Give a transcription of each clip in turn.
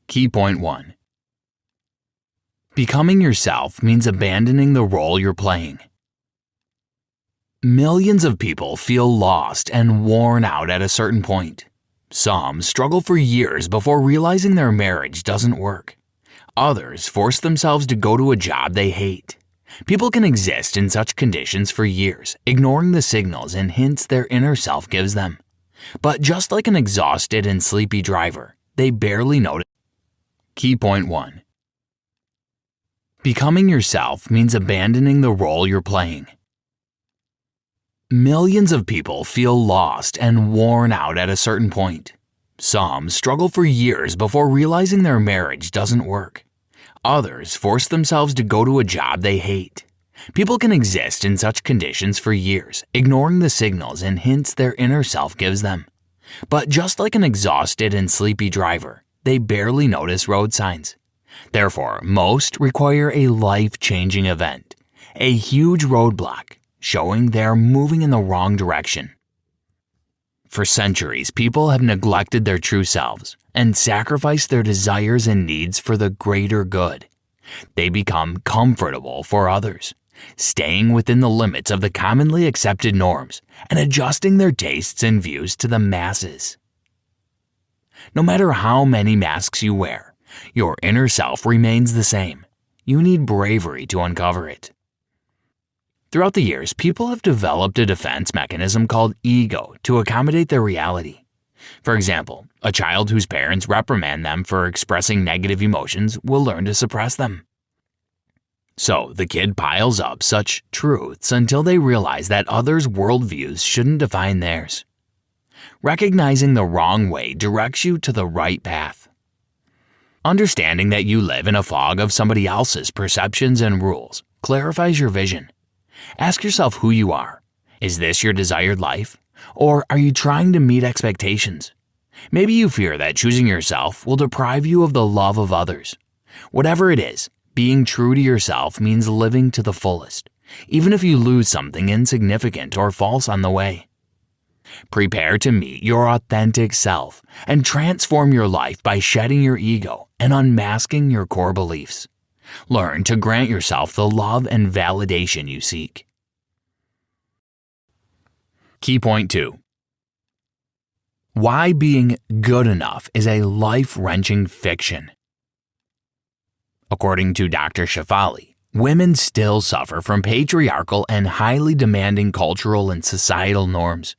Key point 1. Becoming yourself means abandoning the role you're playing. Millions of people feel lost and worn out at a certain point. Some struggle for years before realizing their marriage doesn't work. Others force themselves to go to a job they hate. People can exist in such conditions for years, ignoring the signals and hints their inner self gives them. But just like an exhausted and sleepy driver, they barely notice. Key point 1. Becoming yourself means abandoning the role you're playing. Millions of people feel lost and worn out at a certain point. Some struggle for years before realizing their marriage doesn't work. Others force themselves to go to a job they hate. People can exist in such conditions for years, ignoring the signals and hints their inner self gives them. But just like an exhausted and sleepy driver, they barely notice road signs. Therefore, most require a life-changing event, a huge roadblock, showing they're moving in the wrong direction. For centuries, people have neglected their true selves and sacrificed their desires and needs for the greater good. They become comfortable for others, staying within the limits of the commonly accepted norms and adjusting their tastes and views to the masses. No matter how many masks you wear, your inner self remains the same. You need bravery to uncover it. Throughout the years, people have developed a defense mechanism called ego to accommodate their reality. For example, a child whose parents reprimand them for expressing negative emotions will learn to suppress them. So the kid piles up such truths until they realize that others' worldviews shouldn't define theirs. Recognizing the wrong way directs you to the right path. Understanding that you live in a fog of somebody else's perceptions and rules clarifies your vision. Ask yourself who you are. Is this your desired life? Or are you trying to meet expectations? Maybe you fear that choosing yourself will deprive you of the love of others. Whatever it is, being true to yourself means living to the fullest, even if you lose something insignificant or false on the way. Prepare to meet your authentic self and transform your life by shedding your ego and unmasking your core beliefs. Learn to grant yourself the love and validation you seek. Key point 2. Why being good enough is a life-wrenching fiction. According to Dr. Shefali, women still suffer from patriarchal and highly demanding cultural and societal norms.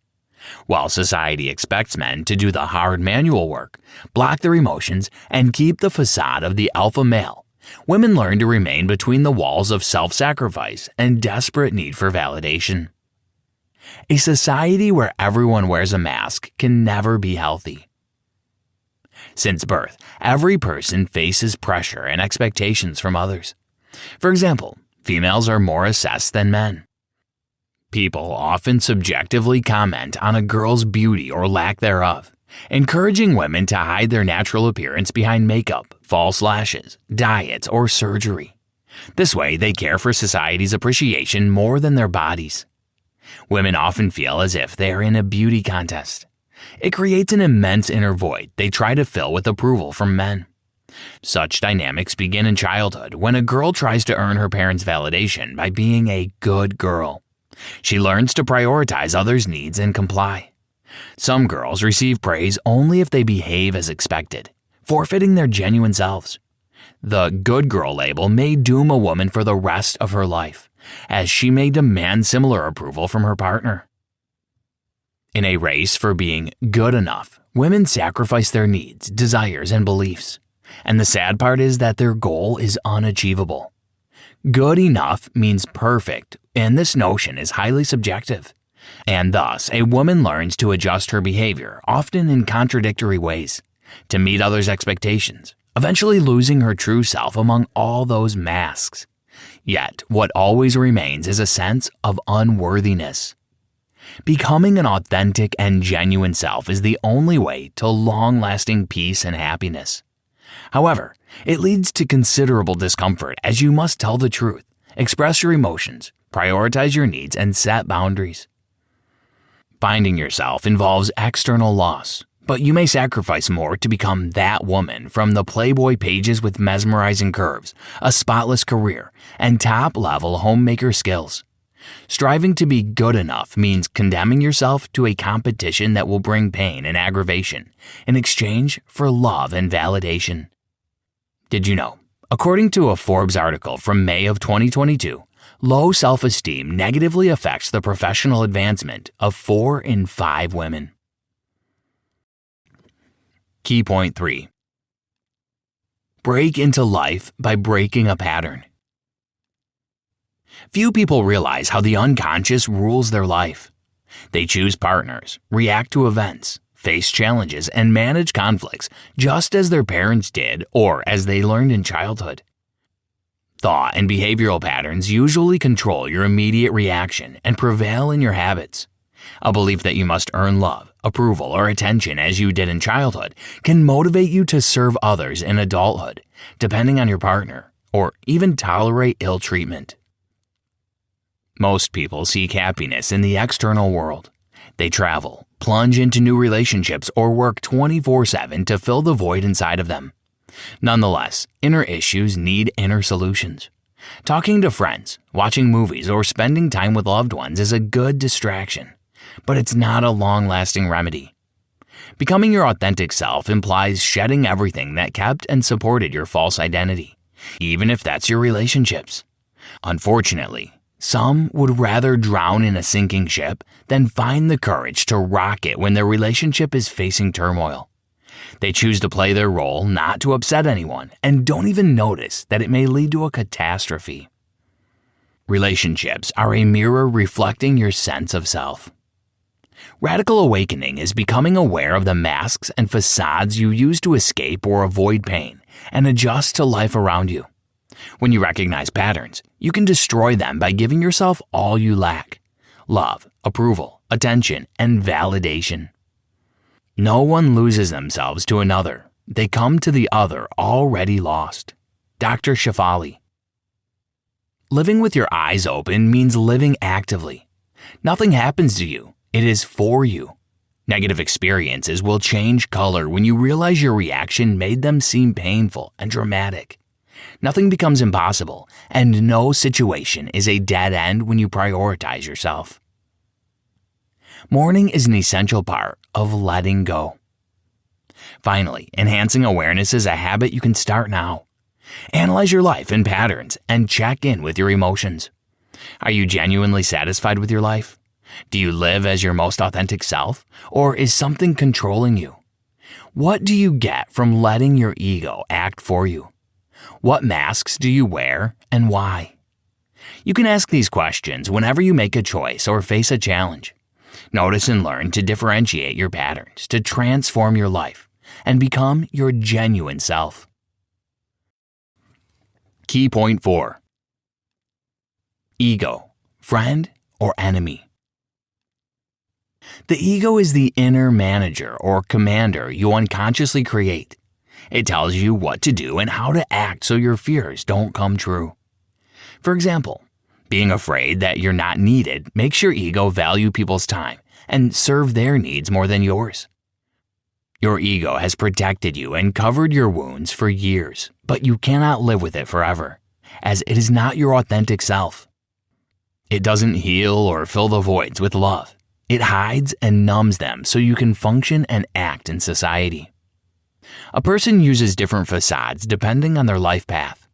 While society expects men to do the hard manual work, block their emotions, and keep the facade of the alpha male, women learn to remain between the walls of self-sacrifice and desperate need for validation. A society where everyone wears a mask can never be healthy. Since birth, every person faces pressure and expectations from others. For example, females are more assessed than men. People often subjectively comment on a girl's beauty or lack thereof, encouraging women to hide their natural appearance behind makeup, false lashes, diets, or surgery. This way, they care for society's appreciation more than their bodies. Women often feel as if they are in a beauty contest. It creates an immense inner void they try to fill with approval from men. Such dynamics begin in childhood when a girl tries to earn her parents' validation by being a good girl. She learns to prioritize others' needs and comply. Some girls receive praise only if they behave as expected, forfeiting their genuine selves. The good girl label may doom a woman for the rest of her life, as she may demand similar approval from her partner. In a race for being good enough, women sacrifice their needs, desires, and beliefs. And the sad part is that their goal is unachievable. Good enough means perfect, and this notion is highly subjective. And thus, a woman learns to adjust her behavior, often in contradictory ways, to meet others' expectations, eventually losing her true self among all those masks. Yet, what always remains is a sense of unworthiness. Becoming an authentic and genuine self is the only way to long-lasting peace and happiness. However, it leads to considerable discomfort as you must tell the truth, express your emotions, prioritize your needs, and set boundaries. Finding yourself involves external loss, But you may sacrifice more to become that woman from the Playboy pages with mesmerizing curves, a spotless career, and top-level homemaker skills. Striving to be good enough means condemning yourself to a competition that will bring pain and aggravation in exchange for love and validation. Did you know? According to a Forbes article from May of 2022, low self-esteem negatively affects the professional advancement of 4 in 5 women. Key point 3. Break into life by breaking a pattern. Few people realize how the unconscious rules their life. They choose partners, react to events, face challenges, and manage conflicts just as their parents did or as they learned in childhood. Thought and behavioral patterns usually control your immediate reaction and prevail in your habits. A belief that you must earn love, approval, or attention as you did in childhood can motivate you to serve others in adulthood, depending on your partner, or even tolerate ill treatment. Most people seek happiness in the external world. They travel, plunge into new relationships, or work 24/7 to fill the void inside of them. Nonetheless, inner issues need inner solutions. Talking to friends, watching movies, or spending time with loved ones is a good distraction, but it's not a long-lasting remedy. Becoming your authentic self implies shedding everything that kept and supported your false identity, even if that's your relationships. Unfortunately, some would rather drown in a sinking ship than find the courage to rock it when their relationship is facing turmoil. They choose to play their role not to upset anyone and don't even notice that it may lead to a catastrophe. Relationships are a mirror reflecting your sense of self. Radical awakening is becoming aware of the masks and facades you use to escape or avoid pain and adjust to life around you. When you recognize patterns, you can destroy them by giving yourself all you lack: love, approval, attention, and validation. No one loses themselves to another. They come to the other already lost. Dr. Shefali. Living with your eyes open means living actively. Nothing happens to you. It is for you. Negative experiences will change color when you realize your reaction made them seem painful and dramatic. Nothing becomes impossible, and no situation is a dead end when you prioritize yourself. Mourning is an essential part of letting go. Finally, enhancing awareness is a habit you can start now. Analyze your life and patterns and check in with your emotions. Are you genuinely satisfied with your life? Do you live as your most authentic self, or is something controlling you? What do you get from letting your ego act for you? What masks do you wear and why? You can ask these questions whenever you make a choice or face a challenge. Notice and learn to differentiate your patterns to transform your life and become your genuine self. Key point 4. Ego, friend or enemy? The ego is the inner manager or commander you unconsciously create. It tells you what to do and how to act so your fears don't come true. For example, being afraid that you're not needed makes your ego value people's time and serve their needs more than yours. Your ego has protected you and covered your wounds for years, but you cannot live with it forever, as it is not your authentic self. It doesn't heal or fill the voids with love. It hides and numbs them so you can function and act in society. A person uses different facades depending on their life path.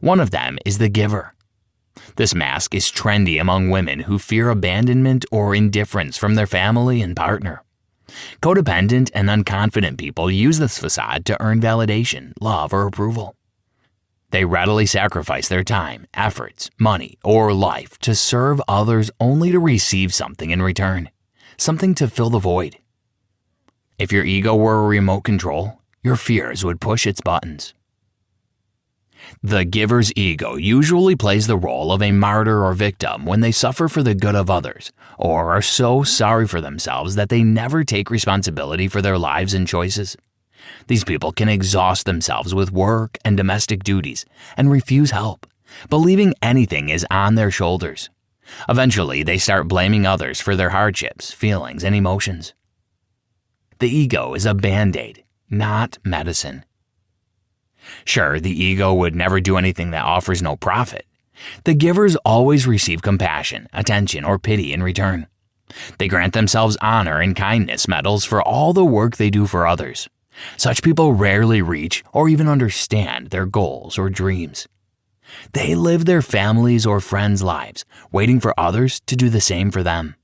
One of them is the giver. This mask is trendy among women who fear abandonment or indifference from their family and partner. Codependent and unconfident people use this facade to earn validation, love, or approval. They readily sacrifice their time, efforts, money, or life to serve others only to receive something in return, something to fill the void. If your ego were a remote control, your fears would push its buttons. The giver's ego usually plays the role of a martyr or victim when they suffer for the good of others, or are so sorry for themselves that they never take responsibility for their lives and choices. These people can exhaust themselves with work and domestic duties and refuse help, believing anything is on their shoulders. Eventually, they start blaming others for their hardships, feelings, and emotions. The ego is a band-aid, not medicine. Sure, the ego would never do anything that offers no profit. The givers always receive compassion, attention, or pity in return. They grant themselves honor and kindness medals for all the work they do for others. Such people rarely reach or even understand their goals or dreams. They live their families' or friends' lives, waiting for others to do the same for them.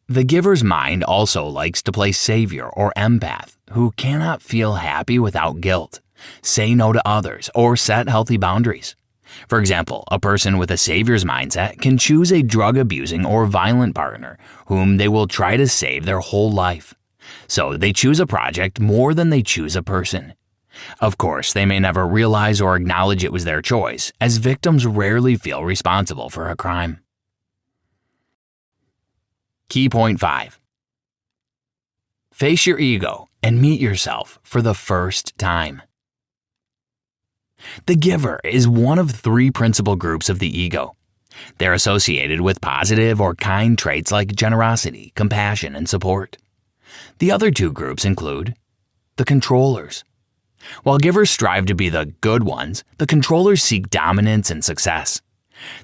The giver's mind also likes to play savior or empath, who cannot feel happy without guilt, say no to others, or set healthy boundaries. For example, a person with a savior's mindset can choose a drug-abusing or violent partner whom they will try to save their whole life. So they choose a project more than they choose a person. Of course, they may never realize or acknowledge it was their choice, as victims rarely feel responsible for a crime. Key point 5. Face your ego and meet yourself for the first time. The giver is one of 3 principal groups of the ego. They're associated with positive or kind traits like generosity, compassion, and support. The other 2 groups include the controllers. While givers strive to be the good ones, the controllers seek dominance and success.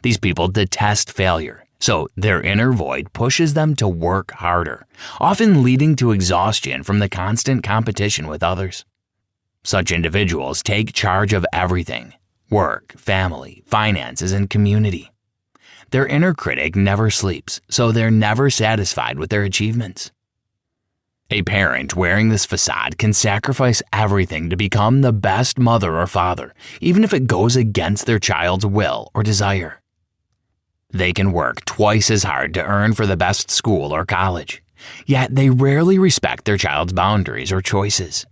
These people detest failure, so their inner void pushes them to work harder, often leading to exhaustion from the constant competition with others. Such individuals take charge of everything: work, family, finances, and community. Their inner critic never sleeps, so they're never satisfied with their achievements. A parent wearing this facade can sacrifice everything to become the best mother or father, even if it goes against their child's will or desire. They can work twice as hard to earn for the best school or college, yet they rarely respect their child's boundaries or choices.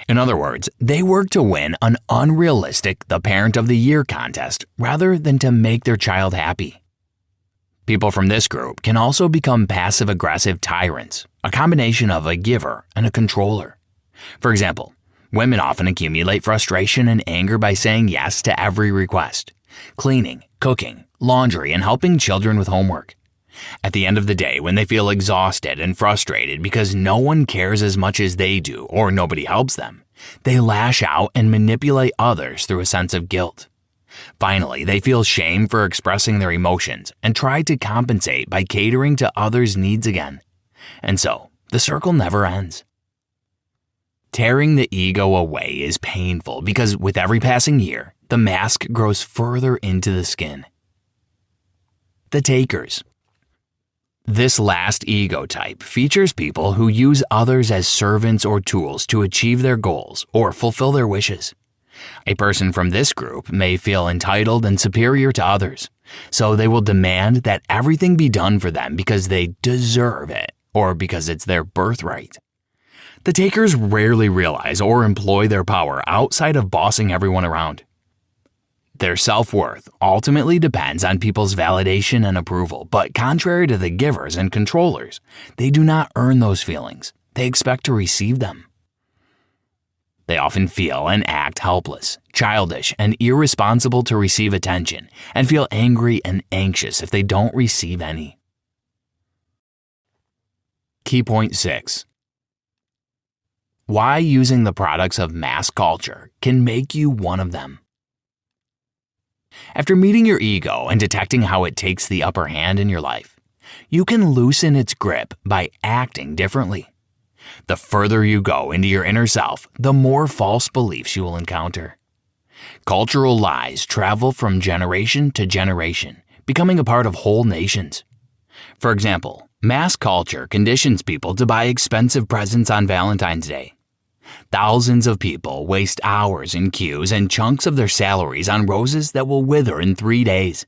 In other words, they work to win an unrealistic The Parent of the Year contest rather than to make their child happy. People from this group can also become passive-aggressive tyrants, a combination of a giver and a controller. For example, women often accumulate frustration and anger by saying yes to every request: cleaning, cooking, laundry, and helping children with homework. At the end of the day, when they feel exhausted and frustrated because no one cares as much as they do or nobody helps them, they lash out and manipulate others through a sense of guilt. Finally, they feel shame for expressing their emotions and try to compensate by catering to others' needs again. And so, the circle never ends. Tearing the ego away is painful because with every passing year, the mask grows further into the skin. The takers. This last ego type features people who use others as servants or tools to achieve their goals or fulfill their wishes. A person from this group may feel entitled and superior to others, so they will demand that everything be done for them because they deserve it or because it's their birthright. The takers rarely realize or employ their power outside of bossing everyone around. Their self-worth ultimately depends on people's validation and approval, but contrary to the givers and controllers, they do not earn those feelings. They expect to receive them. They often feel and act helpless, childish, and irresponsible to receive attention, and feel angry and anxious if they don't receive any. Key point 6. Why using the products of mass culture can make you one of them. After meeting your ego and detecting how it takes the upper hand in your life, you can loosen its grip by acting differently. The further you go into your inner self, the more false beliefs you will encounter. Cultural lies travel from generation to generation, becoming a part of whole nations. For example, mass culture conditions people to buy expensive presents on Valentine's Day. Thousands of people waste hours in queues and chunks of their salaries on roses that will wither in 3 days.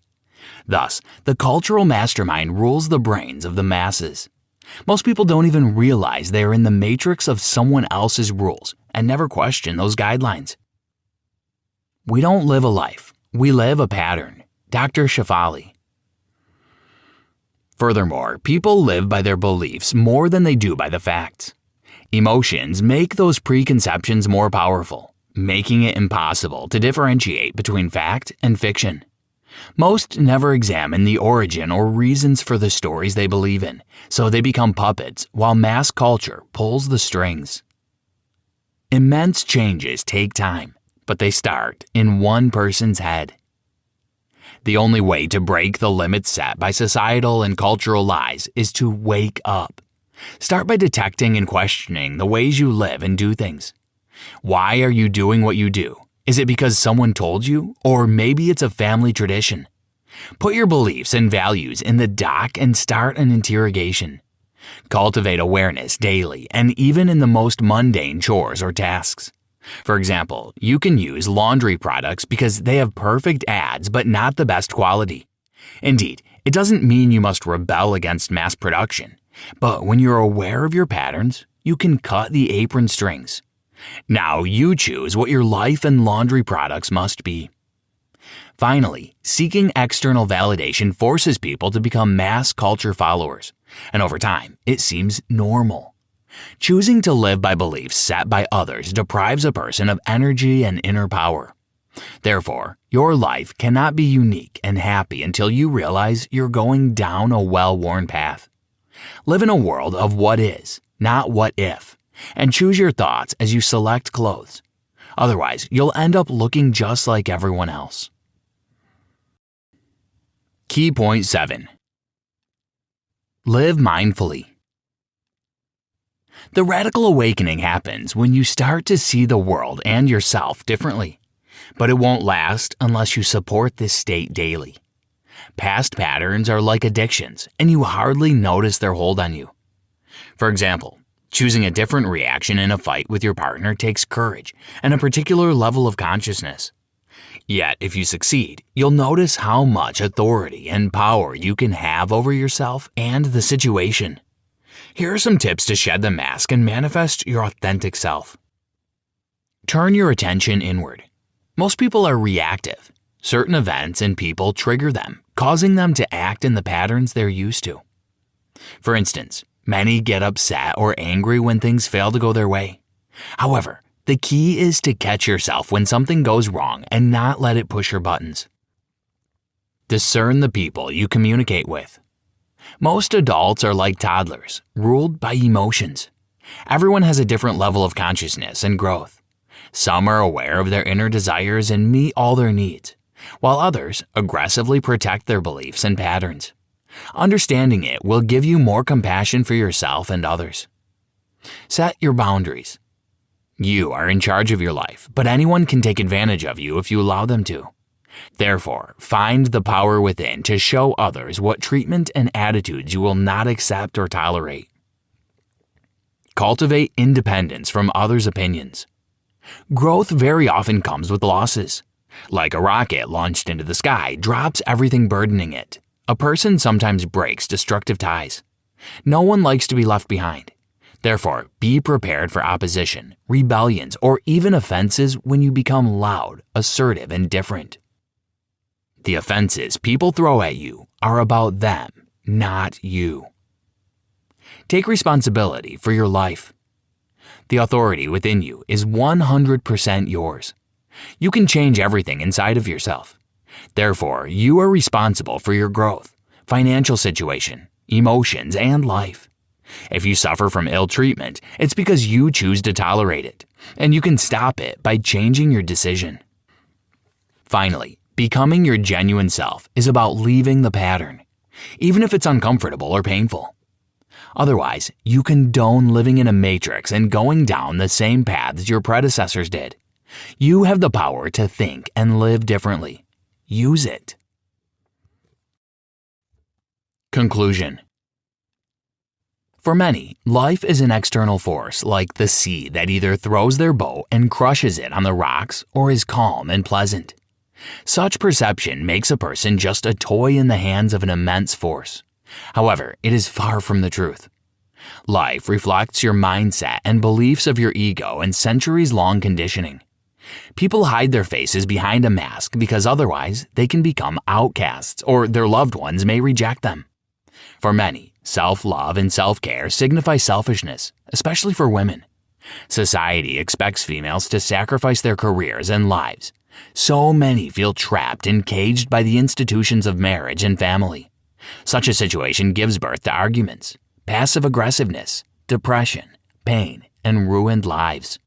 Thus, the cultural mastermind rules the brains of the masses. Most people don't even realize they are in the matrix of someone else's rules and never question those guidelines. We don't live a life, we live a pattern. Dr. Shefali. Furthermore, people live by their beliefs more than they do by the facts. Emotions make those preconceptions more powerful, making it impossible to differentiate between fact and fiction. Most never examine the origin or reasons for the stories they believe in, so they become puppets while mass culture pulls the strings. Immense changes take time, but they start in one person's head. The only way to break the limits set by societal and cultural lies is to wake up. Start by detecting and questioning the ways you live and do things. Why are you doing what you do? Is it because someone told you? Or maybe it's a family tradition? Put your beliefs and values in the dock and start an interrogation. Cultivate awareness daily and even in the most mundane chores or tasks. For example, you can use laundry products because they have perfect ads but not the best quality. Indeed, it doesn't mean you must rebel against mass production, but when you're aware of your patterns, you can cut the apron strings. Now you choose what your life and laundry products must be. Finally, seeking external validation forces people to become mass culture followers, and over time, it seems normal. Choosing to live by beliefs set by others deprives a person of energy and inner power. Therefore, your life cannot be unique and happy until you realize you're going down a well-worn path. Live in a world of what is, not what if, and choose your thoughts as you select clothes. Otherwise, you'll end up looking just like everyone else. Key point 7. Live mindfully. The radical awakening happens when you start to see the world and yourself differently, but it won't last unless you support this state daily. Past patterns are like addictions, and you hardly notice their hold on you. For example, choosing a different reaction in a fight with your partner takes courage and a particular level of consciousness. Yet, if you succeed, you'll notice how much authority and power you can have over yourself and the situation. Here are some tips to shed the mask and manifest your authentic self. Turn your attention inward. Most people are reactive. Certain events and people trigger them, causing them to act in the patterns they're used to. For instance, many get upset or angry when things fail to go their way. However, the key is to catch yourself when something goes wrong and not let it push your buttons. Discern the people you communicate with. Most adults are like toddlers, ruled by emotions. Everyone has a different level of consciousness and growth. Some are aware of their inner desires and meet all their needs, while others aggressively protect their beliefs and patterns. Understanding it will give you more compassion for yourself and others. Set your boundaries. You are in charge of your life, but anyone can take advantage of you if you allow them to. Therefore, find the power within to show others what treatment and attitudes you will not accept or tolerate. Cultivate independence from others' opinions. Growth very often comes with losses. Like a rocket launched into the sky drops everything burdening it. A person sometimes breaks destructive ties. No one likes to be left behind. Therefore, be prepared for opposition, rebellions, or even offenses when you become loud, assertive, and different. The offenses people throw at you are about them, not you. Take responsibility for your life. The authority within you is 100% yours. You can change everything inside of yourself. Therefore, you are responsible for your growth, financial situation, emotions, and life. If you suffer from ill treatment, it's because you choose to tolerate it, and you can stop it by changing your decision. Finally, becoming your genuine self is about leaving the pattern, even if it's uncomfortable or painful. Otherwise, you condone living in a matrix and going down the same paths your predecessors did. You have the power to think and live differently. Use it. Conclusion. For many, life is an external force like the sea that either throws their boat and crushes it on the rocks or is calm and pleasant. Such perception makes a person just a toy in the hands of an immense force. However, it is far from the truth. Life reflects your mindset and beliefs of your ego and centuries-long conditioning. People hide their faces behind a mask because otherwise they can become outcasts or their loved ones may reject them. For many, self-love and self-care signify selfishness, especially for women. Society expects females to sacrifice their careers and lives, So many feel trapped and caged by the institutions of marriage and family. Such a situation gives birth to arguments, passive aggressiveness, depression, pain, and ruined lives.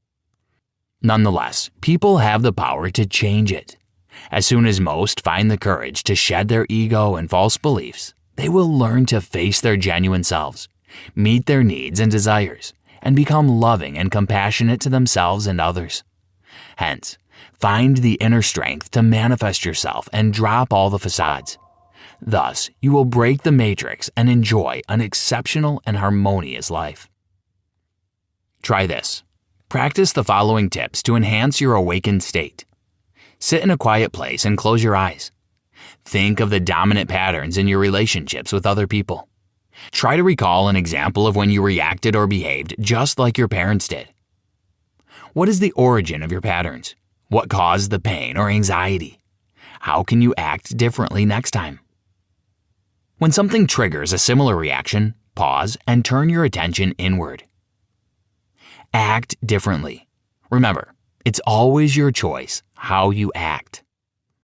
Nonetheless, people have the power to change it. As soon as most find the courage to shed their ego and false beliefs, they will learn to face their genuine selves, meet their needs and desires, and become loving and compassionate to themselves and others. Hence, find the inner strength to manifest yourself and drop all the facades. Thus, you will break the matrix and enjoy an exceptional and harmonious life. Try this. Practice the following tips to enhance your awakened state. Sit in a quiet place and close your eyes. Think of the dominant patterns in your relationships with other people. Try to recall an example of when you reacted or behaved just like your parents did. What is the origin of your patterns? What caused the pain or anxiety? How can you act differently next time? When something triggers a similar reaction, pause and turn your attention inward. Act differently. Remember, it's always your choice how you act.